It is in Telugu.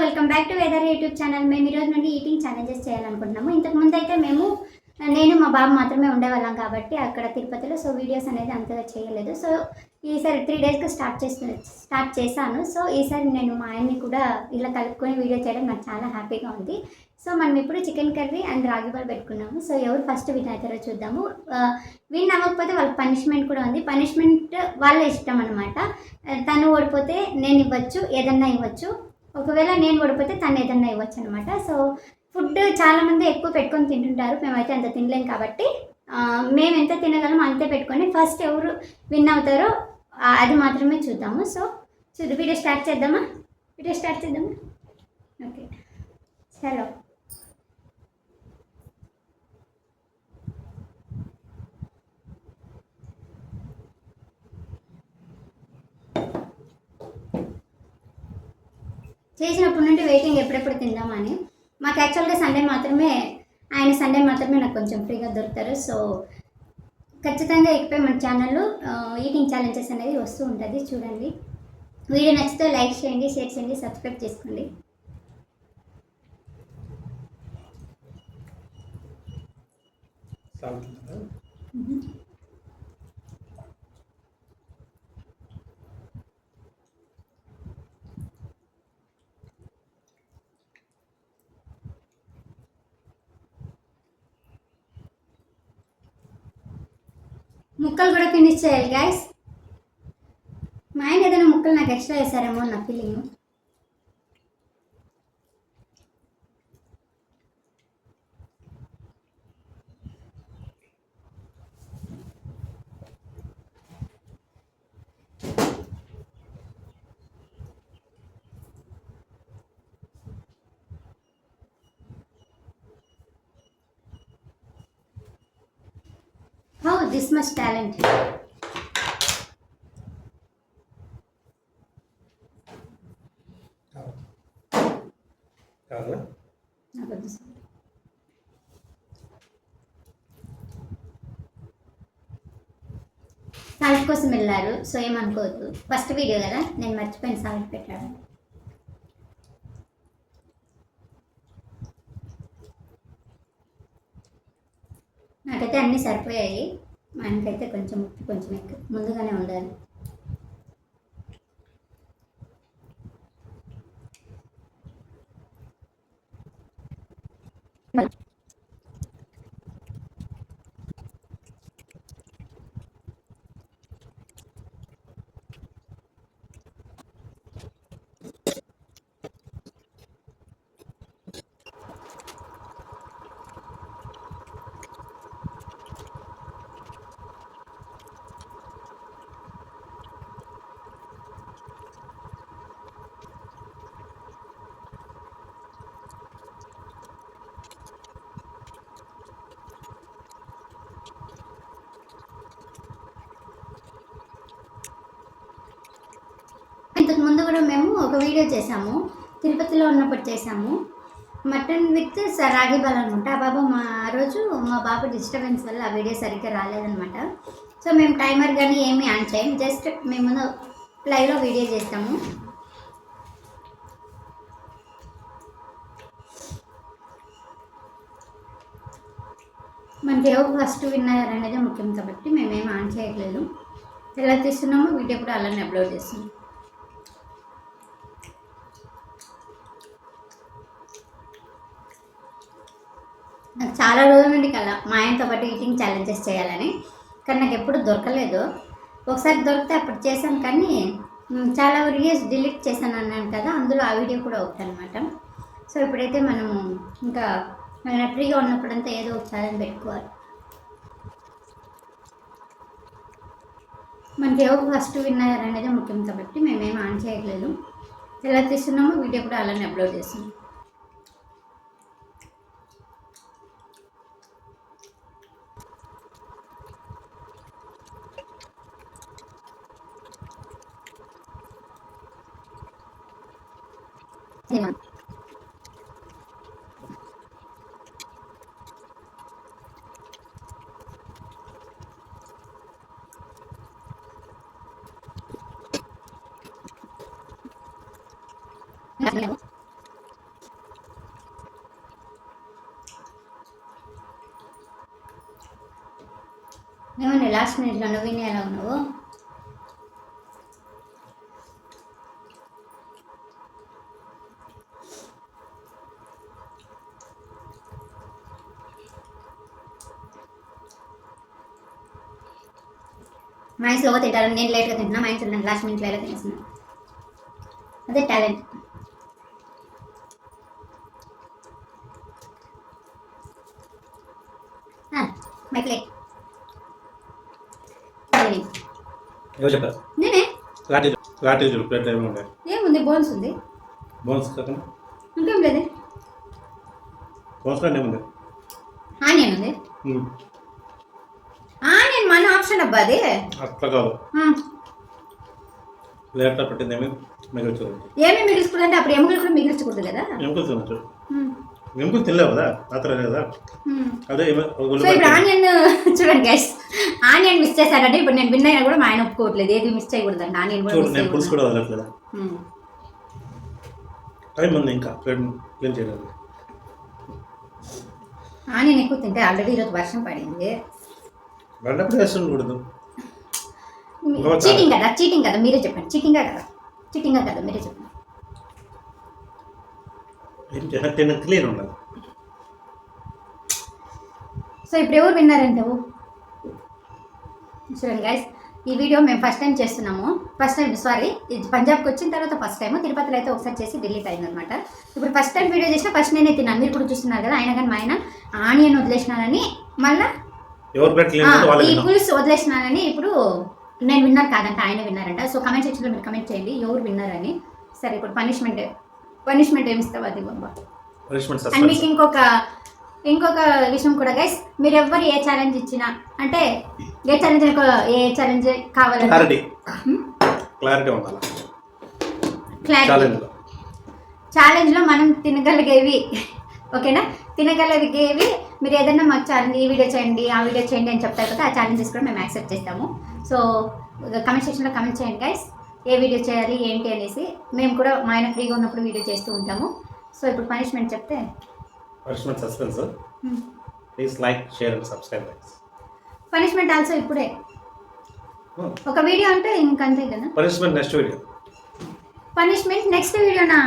Welcome back to weather YouTube channel. మేము ఈరోజు నుండి ఈటింగ్ ఛాలెంజెస్ చేయాలనుకుంటున్నాము. ఇంతకు ముందు అయితే నేను మా బాబు మాత్రమే ఉండేవాళ్ళం కాబట్టి అక్కడ తిరుపతిలో. సో వీడియోస్ అనేది అంతగా చేయలేదు. సో ఈసారి 3 డేస్కి స్టార్ట్ చేశాను. సో ఈసారి నేను మా ఆయన్ని కూడా ఇలా కలుపుకొని వీడియో చేయడం నాకు చాలా హ్యాపీగా ఉంది. సో మనం ఇప్పుడు చికెన్ కర్రీ అండ్ రాగి బాల్ పెట్టుకున్నాము. సో ఎవరు ఫస్ట్ విన్ అవుతారో చూద్దాము. విన్ అవ్వకపోతే వాళ్ళకి పనిష్మెంట్ కూడా ఉంది. పనిష్మెంట్ వాళ్ళ ఇష్టం అనమాట. తను ఓడిపోతే నేను ఇవ్వచ్చు, ఏదన్నా ఇవ్వచ్చు. ఒకవేళ నేను ఓడిపోతే తను ఏదన్నా ఇవ్వచ్చు అనమాట. సో ఫుడ్ చాలామంది ఎక్కువ పెట్టుకొని తింటుంటారు. మేమైతే అంత తినలేం కాబట్టి మేము ఎంత తినగలమో అంతే పెట్టుకొని ఫస్ట్ ఎవరు విన్ అవుతారో అది మాత్రమే చూద్దాము. సో వీడియో స్టార్ట్ చేద్దామా? ఓకే, చలో. చేసినప్పటి నుండి వెయిటింగ్ ఎప్పుడెప్పుడు తిందామని. మాకు యాక్చువల్గా ఆయన సండే మాత్రమే నాకు కొంచెం ఫ్రీగా దొరుకుతారు. సో ఖచ్చితంగా ఇకపై మన ఛానల్లో ఈటింగ్ ఛాలెంజెస్ అనేది వస్తూ ఉంటుంది. చూడండి, వీడియో నచ్చితే లైక్ చేయండి, షేర్ చేయండి, సబ్స్క్రైబ్ చేసుకోండి. ముక్కలు కూడా ఫినిష్ చేయాలి గైస్. మా ఆయన ఏదైనా ముక్కలు నాకు ఎక్స్ట్రా వేసారేమో నా feeling. How this much talent? Salt కోసం వెళ్ళారు. సో ఏమనుకోవద్దు, ఫస్ట్ వీడియో కదా, నేను మర్చిపోయిన సాల్ట్ పెట్టాను. నాకైతే అన్నీ సరిపోయాయి. మనకైతే కొంచెం ఎక్కువ ముందుగానే ఉండాలి. ఇంతకు ముందు కూడా మేము ఒక వీడియో చేసాము, తిరుపతిలో ఉన్నప్పుడు చేసాము, మటన్ విత్ రాగి బాల్ అనమాట. ఆ రోజు మా బాబు డిస్టర్బెన్స్ వల్ల ఆ వీడియో సరిగ్గా రాలేదనమాట. సో మేము టైమర్ కానీ ఏమీ ఆన్ చేయం, జస్ట్ మేము లైవ్లో వీడియో చేస్తాము. మనకి ఎవరు ఫస్ట్ విన్నర్ అనేది ముఖ్యం కాబట్టి మేమేం ఆన్ చేయట్లేదు. ఎలా తీస్తున్నామో వీడియో కూడా అలానే అప్లోడ్ చేస్తున్నాం. నాకు చాలా రోజుల నుండి కల మా ఆయనతో పాటు ఈటింగ్ ఛాలెంజెస్ చేయాలని, కానీ నాకు ఎప్పుడు దొరకలేదు. ఒకసారి దొరికితే అప్పుడు చేశాను, కానీ చాలా వీడియోస్ డిలీట్ చేశాను అన్నాను కదా, అందులో ఆ వీడియో కూడా ఒకటి అనమాట. సో ఇప్పుడైతే మనము ఇంకా ఫ్రీగా ఉన్నప్పుడంతా ఏదో ఒక ఛాలెంజ్ పెట్టుకోవాలి. మనకి ఎవరు ఫస్ట్ విన్నర్ అనేది ముఖ్యం కాబట్టి మేమేం ఆన్ చేయట్లేదు. ఎలా తీస్తున్నామో వీడియో కూడా అలానే అప్లోడ్ చేస్తున్నాం. ఏమన్నా లాస్ట్ మినిట్లో నువ్వు విని ఎలా ఉన్నావు? మా ఇంట్లో స్లోగా తింటారు, నేను లేట్గా తింటున్నా. మా ఇంట్లో లాస్ట్ మినిట్లో ఎలా తినేస్తున్నా, అదే టాలెంట్. మై ప్లేట్ ఎవరు చెప్పారు? నేనే. లాంటి ప్లేట్ ఏముంటాయి? ఏముంది, బోన్స్ ఉంది. బోన్స్ కాకుండా ఇంకేం లేదు. బోన్స్ కంటే ఏముంది? ఆనియన్ ఉంది. ఆనియన్ మన ఆప్షన్ అబ్బా అది. అట్లా కాదు, ప్లేట్లో పెట్టింది ఏమి మిగిల్చు. ఏమేమి మిగిల్చుకుంటే అప్పుడు ఎముకలు కూడా మిగిల్చకూడదు కదా. ఎముకలు తినచ్చు. ఎముకలు తినలేవు కదా, రాత్రి కదా. అదే సో ఇప్పుడు ఆనియన్ చూడండి గైస్, ఆనియన్ మిస్ చేశారంటే ఇప్పుడు నేను విన్ అయినా కూడా మా ఆయన ఒప్పుకోవట్లేదు, ఏది మిస్ చేయకూడదండి. ఆనియన్ కూడా నేను పులుసు కూడా వదలట్లేదా? టైం ఉంది ఇంకా క్లీన్ చేయలేదు. ఆనియన్ ఎక్కువ తింటే ఆల్రెడీ ఈరోజు వర్షం పడింది. పడినప్పుడు వేస్తుండకూడదు. చీటింగ్ కదా, చీటింగ్ కదా, మీరే చెప్పండి. చీటింగా కదా, చీటింగా కదా, మీరే చెప్పండి. క్లీన్ ఉండాలి. సో ఇప్పుడు ఎవరు విన్నారంటావు? చూడండి గైస్, ఈ వీడియో మేము ఫస్ట్ టైం చేస్తున్నాము. ఇది పంజాబ్కి వచ్చిన తర్వాత ఫస్ట్ టైం. తిరుపతిలో అయితే ఒకసారి చేసి డిలీట్ అయిందనమాట. ఇప్పుడు ఫస్ట్ టైం వీడియో చేసినా ఫస్ట్ నేనే తిన్నాను. మీరు కూడా చూస్తున్నారు కదా. అయినా కానీ మా ఆయన ఆనియన్ వదిలేసినానని మళ్ళీ ఈ పులుసు వదిలేసినానని ఇప్పుడు నేను విన్నారు కాదంట, ఆయన విన్నారంట. సో కమెంట్ సెక్షన్లో మీరు కమెంట్ చేయండి ఎవరు విన్నారని. సరే ఇప్పుడు పనిష్మెంట్ ఏమి ఇస్తావు అది బాబా. అండ్ మీకు ఇంకొక విషయం కూడా గైస్, మీరు ఎవ్వరు ఏ ఛాలెంజ్ ఇచ్చినా, అంటే ఏ ఛాలెంజ్ కావాలంటే ఛాలెంజ్లో మనం తినగలిగేవి, ఓకేనా, తినగలిగేవి మీరు ఏదైనా మాకు ఛాలెంజ్, ఈ వీడియో చేయండి ఆ వీడియో చేయండి అని చెప్తారు కదా, ఆ ఛాలెంజెస్ కూడా మేము యాక్సెప్ట్ చేస్తాము. సో కమెంట్ సెక్షన్లో కమెంట్ చేయండి గైస్, ఏ వీడియో చేయాలి ఏంటి అనేసి. మేము కూడా మా ఆయన ఫ్రీగా ఉన్నప్పుడు వీడియో చేస్తూ ఉంటాము. సో ఇప్పుడు పనిష్మెంట్ చెప్తే, punishment suspense. Please like, share and subscribe. Punishment also ఇప్పుడే ఒక వీడియో అంటే ఇంకంతే కదా. Punishment next video. Punishment next వీడియోనా?